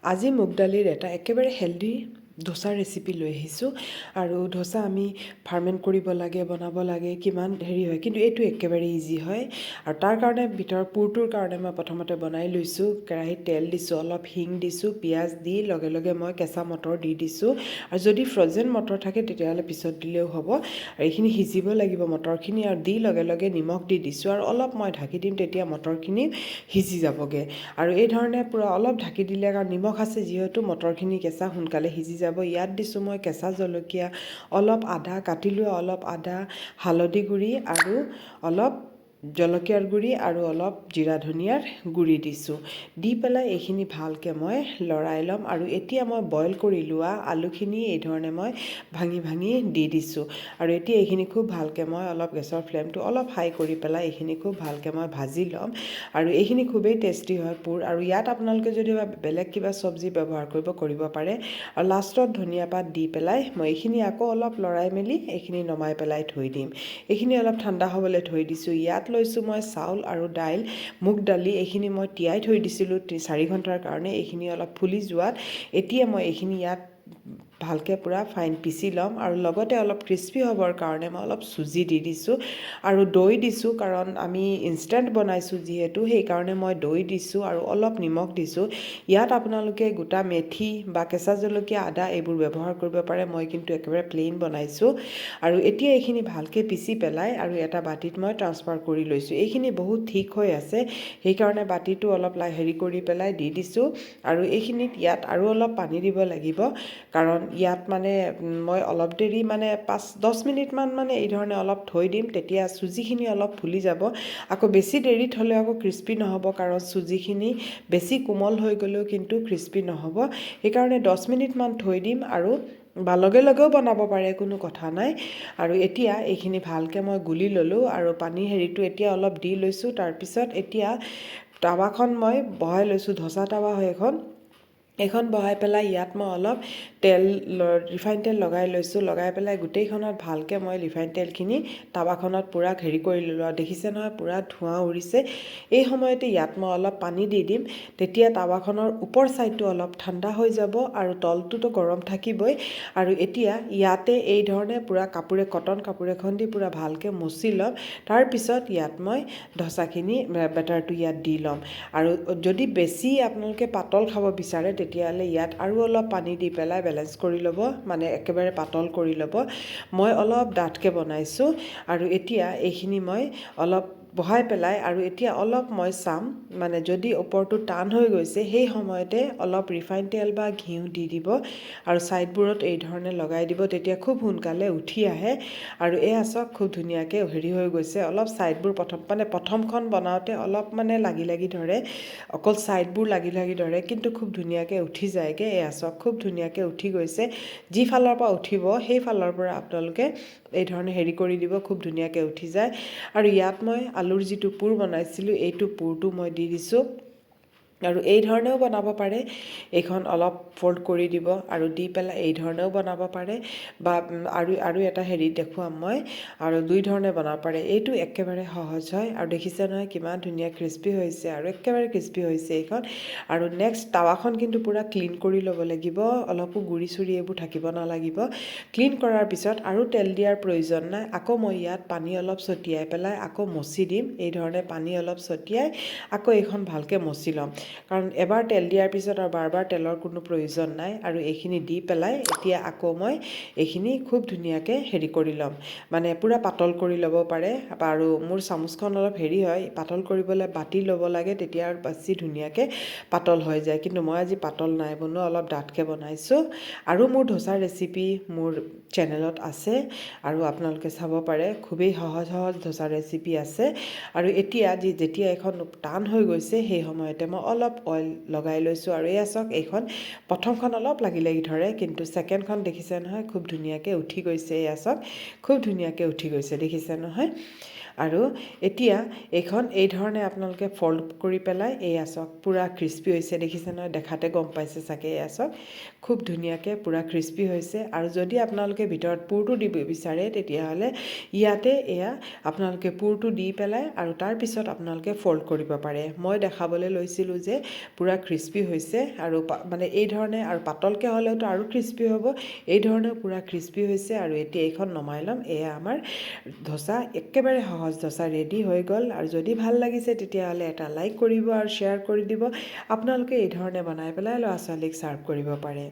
আজি মুগ দালিৰ এটা একেবাৰে হেল্ডি ধোচাৰ ৰেচিপি লৈ আহিছোঁ আৰু ধোচা আমি ফাৰ্মেণ্ট কৰিব লাগে বনাব লাগে কিমান হেৰি হয় কিন্তু এইটো একেবাৰে ইজি হয় আৰু তাৰ কাৰণে ভিতৰৰ পুৰটোৰ কাৰণে মই প্ৰথমতে বনাই লৈছোঁ কেৰাহীত তেল দিছোঁ অলপ হিং দিছোঁ পিঁয়াজ দি লগে লগে মই কেঁচা মটৰ দি দিছোঁ আৰু যদি ফ্ৰ'জেন মটৰ থাকে তেতিয়াহ'লে পিছত দিলেও হ'ব আৰু এইখিনি সিজিব লাগিব মটৰখিনি আৰু দি লগে লগে নিমখ দি দিছোঁ আৰু অলপ মই ঢাকি দিম তেতিয়া মটৰখিনি সিজি যাবগৈ আৰু এই ধৰণে পূৰা অলপ ঢাকি দিলে কাৰণ নিমখ আছে যিহেতু মটৰখিনি কেঁচা সোনকালে সিজি যাব ইয়াত দিছোঁ মই কেঁচা জলকীয়া অলপ আদা কাটি লোৱা অলপ আদা হালধি গুড়ি আৰু অলপ জলকীয়াৰ গুড়ি আৰু অলপ জিৰা ধনিয়াৰ গুড়ি দিছোঁ দি পেলাই এইখিনি ভালকৈ মই লৰাই ল'ম আৰু এতিয়া মই বইল কৰি লোৱা আলুখিনি এই ধৰণে মই ভাঙি ভাঙি দি দিছোঁ আৰু এতিয়া এইখিনি খুব ভালকৈ মই অলপ গেছৰ ফ্লেমটো অলপ হাই কৰি পেলাই এইখিনি খুব ভালকৈ মই ভাজি ল'ম আৰু এইখিনি খুবেই টেষ্টি হয় পুৰ আৰু ইয়াত আপোনালোকে যদি বেলেগ কিবা চব্জি ব্যৱহাৰ কৰিব পাৰে আৰু লাষ্টত ধনিয়া পাত দি পেলাই মই এইখিনি আকৌ অলপ লৰাই মেলি এইখিনি নমাই পেলাই থৈ দিম এইখিনি অলপ ঠাণ্ডা হ'বলৈ থৈ দিছোঁ ইয়াত লৈছোঁ মই চাউল আৰু দাইল মুগ দালি এইখিনি মই তিয়াই থৈ দিছিলোঁ 4 ঘণ্টাৰ কাৰণে এইখিনি অলপ ফুলি যোৱাত এতিয়া মই এইখিনি ইয়াত ভালকৈ পূৰা ফাইন পিচি ল'ম আৰু লগতে অলপ ক্ৰিস্পি হ'বৰ কাৰণে মই অলপ চুজি দি দিছোঁ আৰু দৈ দিছোঁ কাৰণ আমি ইনষ্টেণ্ট বনাইছোঁ যিহেতু সেইকাৰণে মই দৈ দিছোঁ আৰু অলপ নিমখ দিছোঁ ইয়াত আপোনালোকে গোটা মেথি বা কেঁচা জলকীয়া আদা এইবোৰ ব্যৱহাৰ কৰিব পাৰে মই কিন্তু একেবাৰে প্লেইন বনাইছোঁ আৰু এতিয়া এইখিনি ভালকৈ পিচি পেলাই আৰু এটা বাটিত মই ট্ৰান্সফাৰ কৰি লৈছোঁ এইখিনি বহুত ঠিক হৈ আছে সেইকাৰণে বাটিটো অলপ হেৰি কৰি পেলাই দি দিছোঁ আৰু এইখিনিত ইয়াত আৰু অলপ পানী দিব লাগিব কাৰণ ইয়াত মানে মই অলপ দেৰি মানে 5-10 মিনিটমান মানে এই ধৰণে অলপ থৈ দিম তেতিয়া চুজিখিনি অলপ ফুলি যাব আকৌ বেছি দেৰিত হ'লে আকৌ ক্ৰিস্পি নহ'ব কাৰণ চুজিখিনি বেছি কোমল হৈ গ'লেও কিন্তু ক্ৰিস্পি নহ'ব সেইকাৰণে 10 মিনিটমান থৈ দিম আৰু বা লগে লগেও বনাব পাৰে কোনো কথা নাই আৰু এতিয়া এইখিনি ভালকৈ মই গুলি ল'লোঁ আৰু পানী হেৰিটো এতিয়া অলপ দি লৈছোঁ তাৰপিছত এতিয়া টাৱাখন মই বহাই লৈছোঁ ধোচা টাৱা হয় এইখন বহাই পেলাই ইয়াত মই অলপ তেল ৰিফাইন তেল লগাই লৈছোঁ লগাই পেলাই গোটেইখনত ভালকৈ মই ৰিফাইন তেলখিনি টাৱাখনত পূৰা হেৰি কৰি ল'লোঁ আৰু দেখিছে নহয় পূৰা ধোঁৱা উৰিছে এই সময়তে ইয়াত মই অলপ পানী দি দিম তেতিয়া টাৱাখনৰ ওপৰ ছাইডটো অলপ ঠাণ্ডা হৈ যাব আৰু তলটোতো গৰম থাকিবই আৰু এতিয়া ইয়াতে এই ধৰণে পূৰা কটন কাপোৰ এখন দি পূৰা ভালকৈ মচি ল'ম তাৰপিছত ইয়াত মই ধোচাখিনি বেটাৰটো ইয়াত দি ল'ম আৰু যদি বেছি আপোনালোকে পাতল খাব বিচাৰে তেতিয়াহ'লে ইয়াত আৰু অলপ পানী দি পেলাই বেলেঞ্চ কৰি ল'ব মানে একেবাৰে পাতল কৰি ল'ব মই অলপ ডাঠকৈ বনাইছোঁ আৰু এতিয়া এইখিনি মই অলপ বহাই পেলাই আৰু এতিয়া অলপ মই চাম মানে যদি ওপৰটো টান হৈ গৈছে সেই সময়তে অলপ ৰিফাইন তেল বা ঘিউ দি দিব আৰু ছাইডবোৰত এই ধৰণে লগাই দিব তেতিয়া খুব সোনকালে উঠি আহে আৰু এয়া চাওক খুব ধুনীয়াকৈ হেৰি হৈ গৈছে অলপ ছাইডবোৰ প্ৰথমখন বনাওঁতে অলপ মানে লাগি ধৰে অকল ছাইডবোৰ লাগি ধৰে কিন্তু খুব ধুনীয়াকৈ উঠি যায়গৈ এয়া চাওক খুব ধুনীয়াকৈ উঠি গৈছে যি ফালৰ পৰা উঠিব সেই ফালৰ পৰা আপোনালোকে এই ধৰণে হেৰি কৰি দিব খুব ধুনীয়াকৈ উঠি যায় আৰু ইয়াত মই আলুৰ যিটো পুৰ বনাইছিলোঁ এইটো পুৰটো মই দি দিছোঁ আৰু এই ধৰণেও বনাব পাৰে এইখন অলপ ফ'ল্ড কৰি দিব আৰু দি পেলাই এই ধৰণেও বনাব পাৰে বা আৰু এটা হেৰি দেখুৱাম মই আৰু 2 ধৰণে বনাব পাৰে এইটো একেবাৰে সহজ হয় আৰু দেখিছে নহয় কিমান ধুনীয়া ক্ৰিস্পি হৈছে আৰু একেবাৰে ক্ৰিস্পি হৈছে এইখন আৰু নেক্সট টাৱাখন কিন্তু পূৰা ক্লিন কৰি ল'ব লাগিব অলপো গুৰি চুৰি এইবোৰ থাকিব নালাগিব ক্লিন কৰাৰ পিছত আৰু তেল দিয়াৰ প্ৰয়োজন নাই আকৌ মই ইয়াত পানী অলপ ছটিয়াই পেলাই আকৌ মচি দিম এই ধৰণে পানী অলপ ছটিয়াই আকৌ এইখন ভালকৈ মচি ল'ম কাৰণ এবাৰ তেল দিয়াৰ পিছত আৰু বাৰ তেলৰ কোনো প্ৰয়োজন নাই আৰু এইখিনি দি পেলাই এতিয়া আকৌ মই এইখিনি খুব ধুনীয়াকৈ হেৰি কৰি ল'ম মানে পূৰা পাতল কৰি ল'ব পাৰে আৰু মোৰ চামুচখন অলপ হেৰি হয় পাতল কৰিবলৈ বাতি ল'ব লাগে তেতিয়া আৰু বেছি ধুনীয়াকৈ পাতল হৈ যায় কিন্তু মই আজি পাতল নাই বনোৱা অলপ ডাঠকৈ বনাইছোঁ আৰু মোৰ ধোচাৰ ৰেচিপি মোৰ চেনেলত আছে আৰু আপোনালোকে চাব পাৰে খুবেই সহজ ধোচাৰ ৰেচিপি আছে আৰু এতিয়া যেতিয়া এখন টান হৈ গৈছে সেই সময়তে মই অলপ অইল লগাই লৈছোঁ আৰু এয়া চাওক এইখন প্ৰথমখন অলপ লাগি ধৰে কিন্তু ছেকেণ্ডখন দেখিছে নহয় খুব ধুনীয়াকৈ উঠি গৈছে এয়া চাওক খুব ধুনীয়াকৈ উঠি গৈছে দেখিছে নহয় আৰু এতিয়া এইখন এই ধৰণে আপোনালোকে ফল্ড কৰি পেলাই এয়া চাওক পূৰা ক্ৰিস্পি হৈছে দেখিছে নহয় দেখাতে গম পাইছে চাগে এয়া চাওক খুব ধুনীয়াকৈ পূৰা ক্ৰিস্পি হৈছে আৰু যদি আপোনালোকে ভিতৰত পুৰটো দিব বিচাৰে তেতিয়াহ'লে ইয়াতে এয়া আপোনালোকে পুৰটো দি পেলাই আৰু তাৰপিছত আপোনালোকে ফল্ড কৰিব পাৰে মই দেখাবলৈ লৈছিলোঁ যে পূৰা ক্ৰিস্পি হৈছে আৰু মানে এই ধৰণে আৰু পাতলকৈ হ'লেওতো আৰু ক্ৰিস্পি হ'ব এই ধৰণে পূৰা ক্ৰিস্পি হৈছে আৰু এতিয়া এইখন নমাই ল'ম এয়া আমাৰ ধোচা একেবাৰে সহজ ধোচা ৰেডি হৈ গ'ল আৰু যদি ভাল লাগিছে তেতিয়াহ'লে এটা লাইক কৰিব আৰু শ্বেয়াৰ কৰি দিব আপোনালোকে এই ধৰণে বনাই পেলাই ল'ৰা ছোৱালীক ছাৰ্ভ কৰিব পাৰে